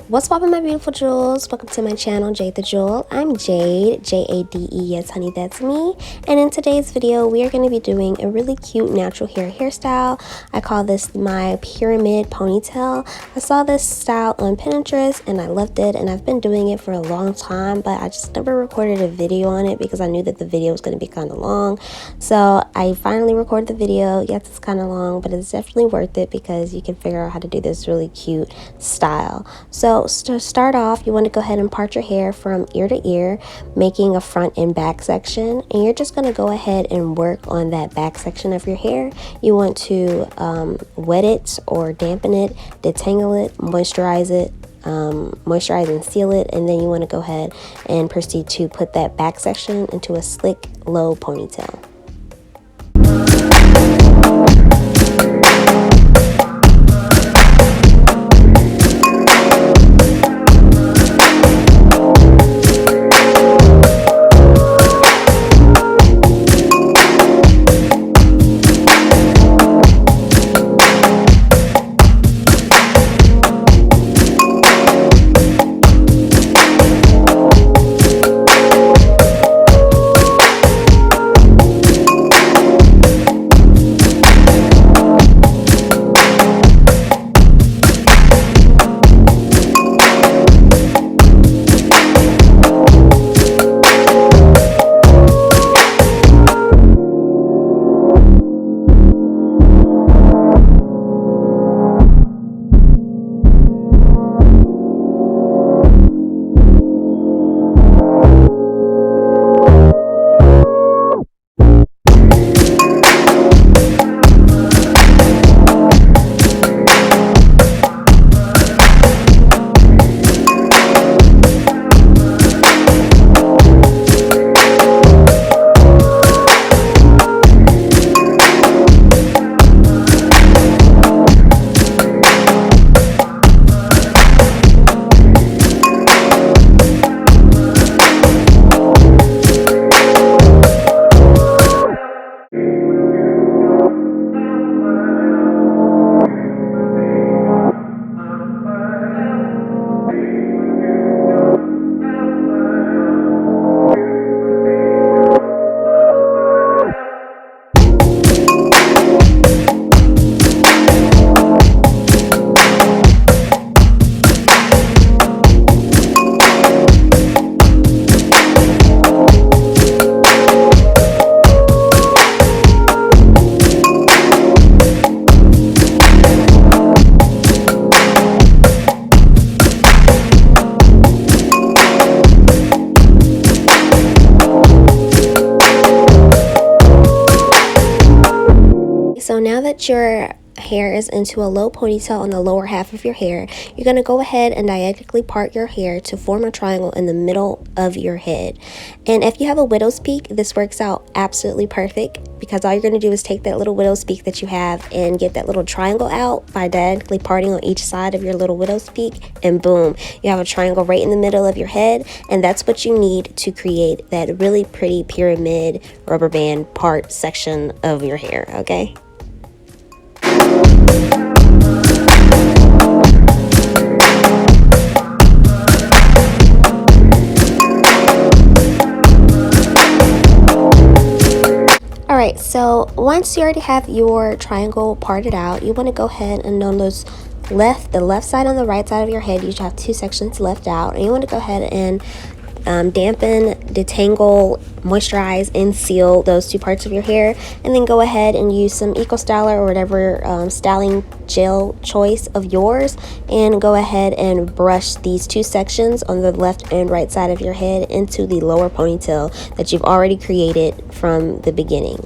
What's poppin', my beautiful jewels? Welcome to my channel, Jade ThaJewel. I'm Jade, Jade, yes honey, that's me. And in today's video, we are going to be doing a really cute natural hairstyle. I call this my pyramid ponytail. I saw this style on Pinterest and I loved it, and I've been doing it for a long time, but I just never recorded a video on it because I knew that the video was going to be kind of long. So I finally recorded the video. Yes, it's kind of long, but it's definitely worth it because you can figure out how to do this really cute style. So to start off, you want to go ahead and part your hair from ear to ear, making a front and back section, and you're just going to go ahead and work on that back section of your hair. You want to wet it or dampen it, detangle it, moisturize and seal it, and then you want to go ahead and proceed to put that back section into a slick low ponytail. So now that your hair is into a low ponytail on the lower half of your hair, you're going to go ahead and diagonally part your hair to form a triangle in the middle of your head. And if you have a widow's peak, this works out absolutely perfect, because all you're going to do is take that little widow's peak that you have and get that little triangle out by diagonally parting on each side of your little widow's peak, and boom, you have a triangle right in the middle of your head. And that's what you need to create that really pretty pyramid rubber band part section of your hair, okay? Alright, so once you already have your triangle parted out, you want to go ahead and on those the left side and the right side of your head, you should have two sections left out, and you want to go ahead and dampen, detangle, moisturize, and seal those two parts of your hair. And then go ahead and use some Eco Styler or whatever styling gel choice of yours, and go ahead and brush these two sections on the left and right side of your head into the lower ponytail that you've already created from the beginning.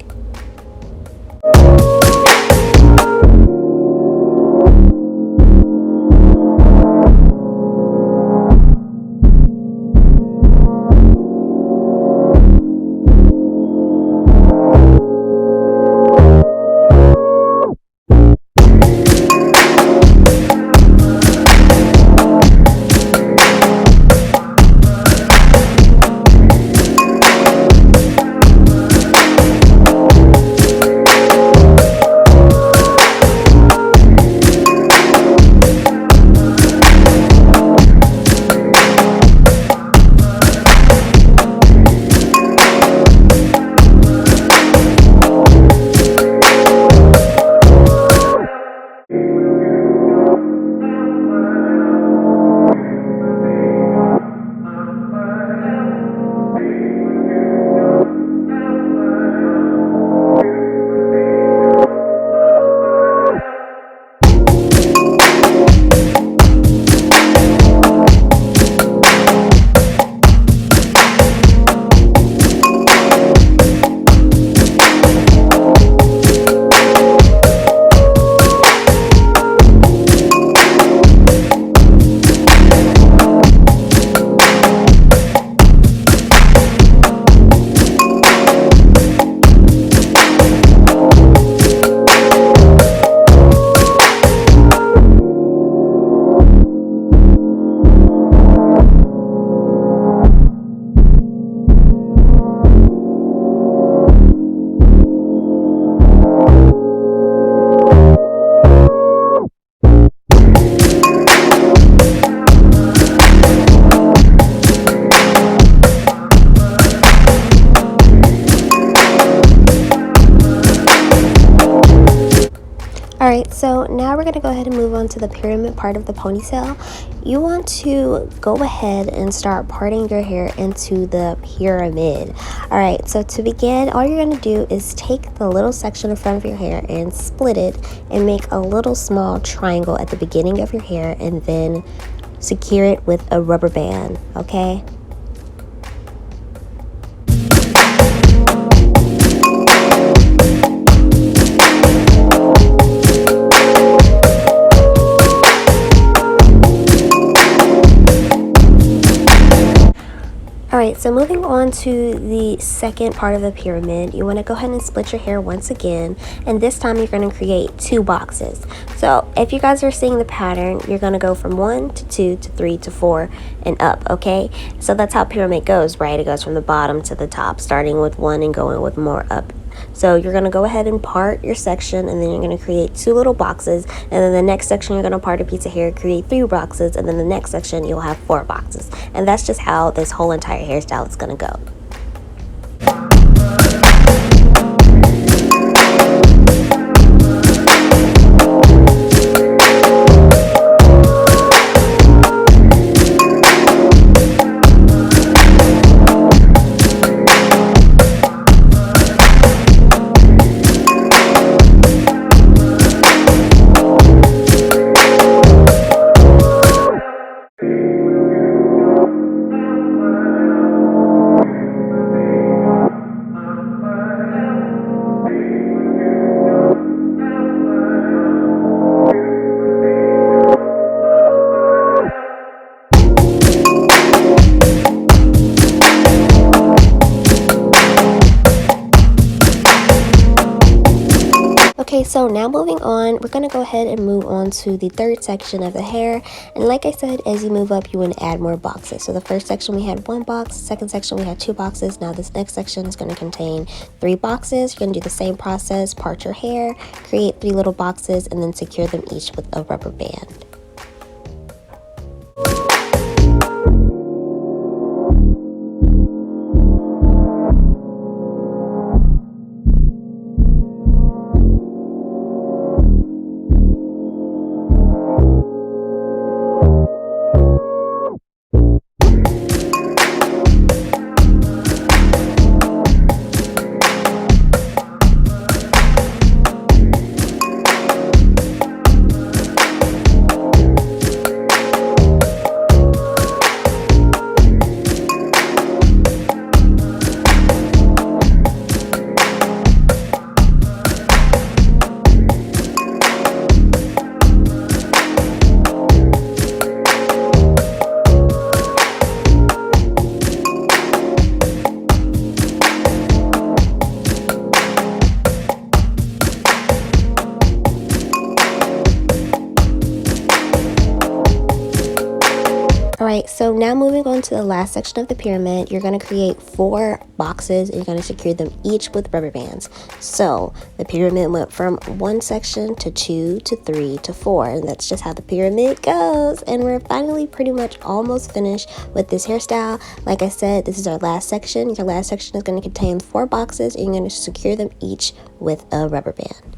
so now we're going to go ahead and move on to the pyramid part of the ponytail. You want to go ahead and start parting your hair into the pyramid. Alright, so to begin, all you're going to do is take the little section in front of your hair and split it and make a little small triangle at the beginning of your hair, and then secure it with a rubber band, okay? Alright, so moving on to the second part of the pyramid, you want to go ahead and split your hair once again, and this time you're going to create 2 boxes. So if you guys are seeing the pattern, you're going to go from 1 to 2 to 3 to 4 and up, okay? So that's how pyramid goes, right? It goes from the bottom to the top, starting with 1 and going with more up. So you're going to go ahead and part your section, and then you're going to create 2 little boxes, and then the next section you're going to part a piece of hair, create 3 boxes, and then the next section you'll have 4 boxes. And that's just how this whole entire hairstyle is going to go. Okay, so now moving on, we're going to go ahead and move on to the third section of the hair. And like I said, as you move up, you want to add more boxes. So the first section we had 1 box, second section we had 2 boxes. Now this next section is going to contain 3 boxes. You're going to do the same process, part your hair, create 3 little boxes, and then secure them each with a rubber band. Alright, so now moving on to the last section of the pyramid, you're going to create 4 boxes and you're going to secure them each with rubber bands. So the pyramid went from 1 section to 2 to 3 to 4, and that's just how the pyramid goes. And we're finally pretty much almost finished with this hairstyle. Like I said, this is our last section. Your last section is going to contain 4 boxes and you're going to secure them each with a rubber band.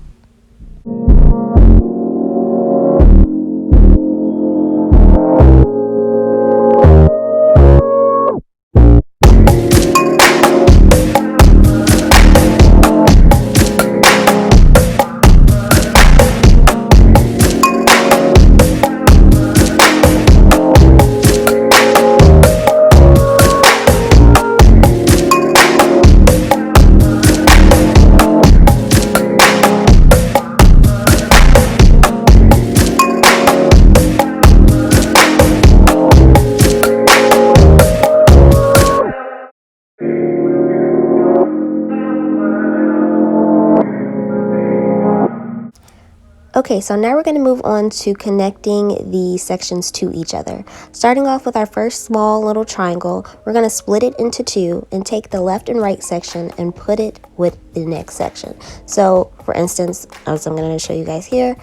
Okay, so now we're going to move on to connecting the sections to each other. Starting off with our first small little triangle, we're going to split it into 2 and take the left and right section and put it with the next section. So for instance, as I'm going to show you guys here,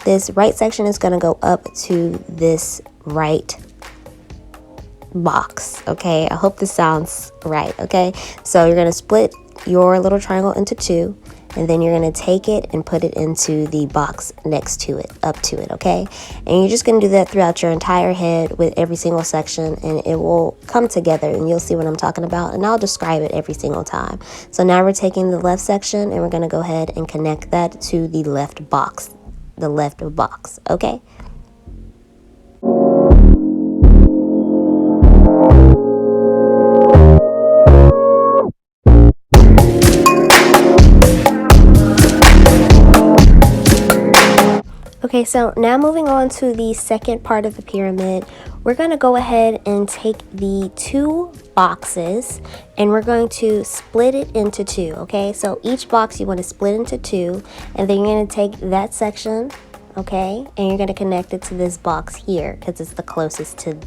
this right section is going to go up to this right box. Okay, I hope this sounds right. Okay, so you're going to split your little triangle into 2 and then you're going to take it and put it into the box next to it, up to it, okay? And you're just going to do that throughout your entire head with every single section, and it will come together, and you'll see what I'm talking about, and I'll describe it every single time. So now we're taking the left section, and we're going to go ahead and connect that to the left box, okay? Okay, so now moving on to the second part of the pyramid, we're going to go ahead and take the two boxes and we're going to split it into two, okay? So each box you want to split into two, and then you're going to take that section, okay, and you're going to connect it to this box here because it's the closest to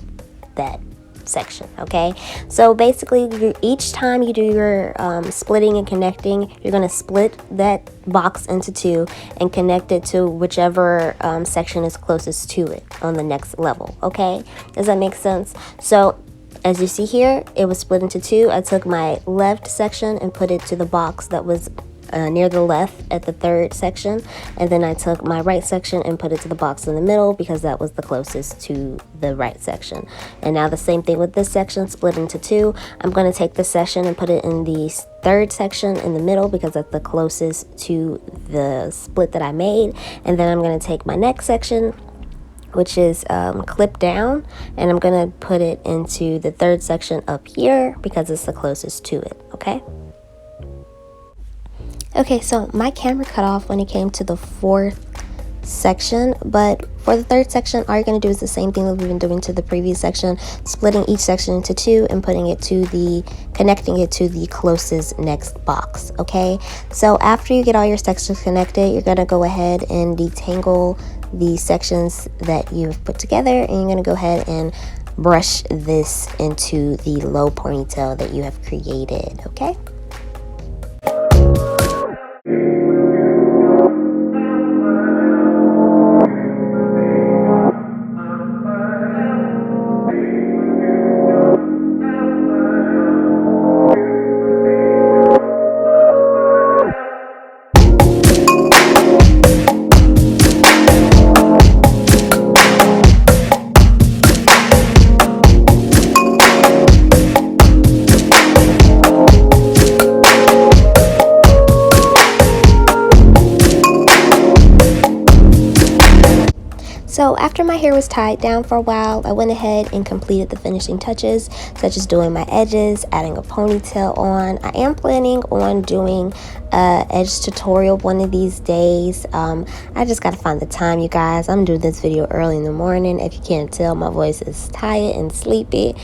that section, okay? So basically each time you do your splitting and connecting, you're going to split that box into two and connect it to whichever section is closest to it on the next level, okay? Does that make sense? So as you see here, it was split into two. I took my left section and put it to the box that was near the left at the third section, and then I took my right section and put it to the box in the middle because that was the closest to the right section. And now the same thing with this section, split into two. I'm going to take this section and put it in the third section in the middle because that's the closest to the split that I made. And then I'm going to take my next section, which is clipped down, and I'm going to put it into the third section up here because it's the closest to it, okay? Okay, so my camera cut off when it came to the fourth section, but for the third section, all you're going to do is the same thing that we've been doing to the previous section, splitting each section into two and connecting it to the closest next box, okay? So after you get all your sections connected, you're going to go ahead and detangle the sections that you've put together, and you're going to go ahead and brush this into the low ponytail that you have created, okay? So after my hair was tied down for a while, I went ahead and completed the finishing touches, such as doing my edges, adding a ponytail on. I am planning on doing an edge tutorial one of these days. I just gotta find the time, you guys. I'm doing this video early in the morning. If you can't tell, my voice is tired and sleepy.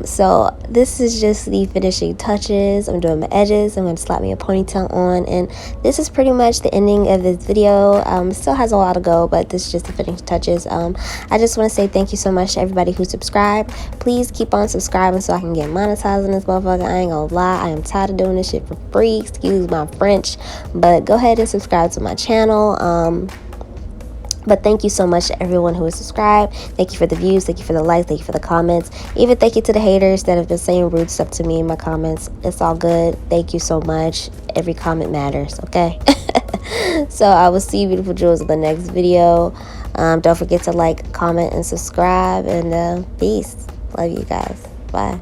So this is just the finishing touches. I'm doing my edges. I'm gonna slap me a ponytail on, and this is pretty much the ending of this video. It still has a while to go, but this is just the finishing touches. I just want to say thank you so much to everybody who subscribed. Please keep on subscribing so I can get monetized on this motherfucker. I ain't gonna lie, I am tired of doing this shit for free, excuse my French, but go ahead and subscribe to my channel. But thank you so much to everyone who has subscribed. Thank you for the views, thank you for the likes, thank you for the comments. Even thank you to the haters that have been saying rude stuff to me in my comments. It's all good. Thank you so much. Every comment matters, okay? So I will see you beautiful jewels in the next video. Don't forget to like, comment, and subscribe, and peace. Love you guys. Bye.